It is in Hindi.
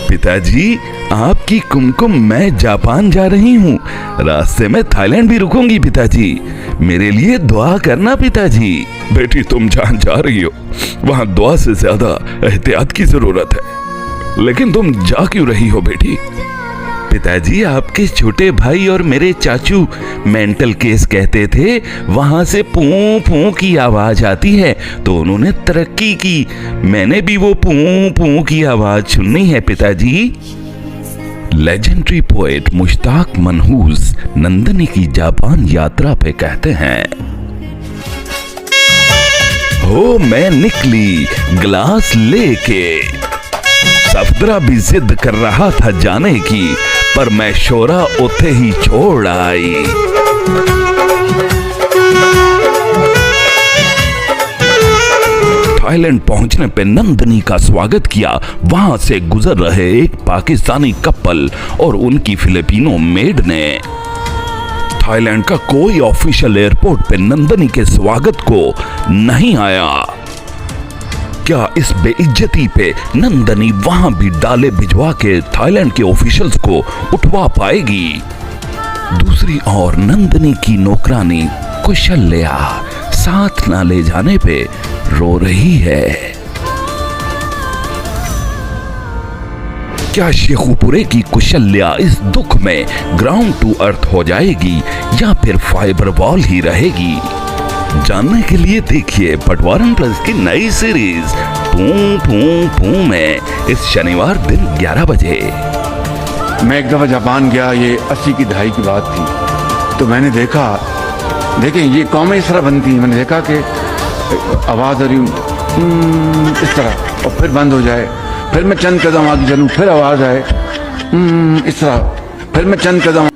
पिताजी, आपकी कुमकुम, मैं जापान जा रही हूँ। रास्ते में थाईलैंड भी रुकूंगी पिताजी। मेरे लिए दुआ करना पिताजी। बेटी, तुम जहाँ जा रही हो वहाँ दुआ से ज्यादा एहतियात की जरूरत है। लेकिन तुम जा क्यों रही हो बेटी? पिताजी, आपके छोटे भाई और मेरे चाचू मेंटल केस कहते थे वहां से पूं पूं की आवाज आती है, तो उन्होंने तरक्की की। मैंने भी वो पूं पूं की आवाज सुननी है पिताजी। लेजेंडरी पोएट मुश्ताक मनहूस नंदनी की जापान यात्रा पे कहते हैं, हो मैं निकली ग्लास लेके, सफदरा भी जिद कर रहा था जाने की, पर मैं शोरा उथे ही छोड़ आई। थाईलैंड पहुंचने पे नंदनी का स्वागत किया वहां से गुजर रहे एक पाकिस्तानी कपल और उनकी फिलिपिनो मेड ने। थाईलैंड का कोई ऑफिशियल एयरपोर्ट पे नंदनी के स्वागत को नहीं आया। क्या इस बेइज्जती पे नंदनी वहां भी डाले भिजवा के थाईलैंड के ऑफिशियल्स को उठवा पाएगी? दूसरी ओर नंदनी की नौकरानी कुशल्या साथ ना ले जाने पे रो रही है। क्या शेखुपुरे की कुशल्या इस दुख में ग्राउंड टू अर्थ हो जाएगी या फिर फाइबर वॉल ही रहेगी? जानने के लिए देखिए पटवारन प्लस की नई सीरीज पूं पूं पूं में इस शनिवार दिन 11 बजे। मैं एक दफ़ा जापान गया, ये 80 की दहाई की बात थी। तो मैंने देखा, देखें ये कौमें इस तरह बनती हैं। मैंने देखा कि आवाज़ आ रही इस तरह और फिर बंद हो जाए, फिर मैं चंद कदम आगे चलूँ फिर आवाज़ आए इस तरह, फिर मैं चंद कदम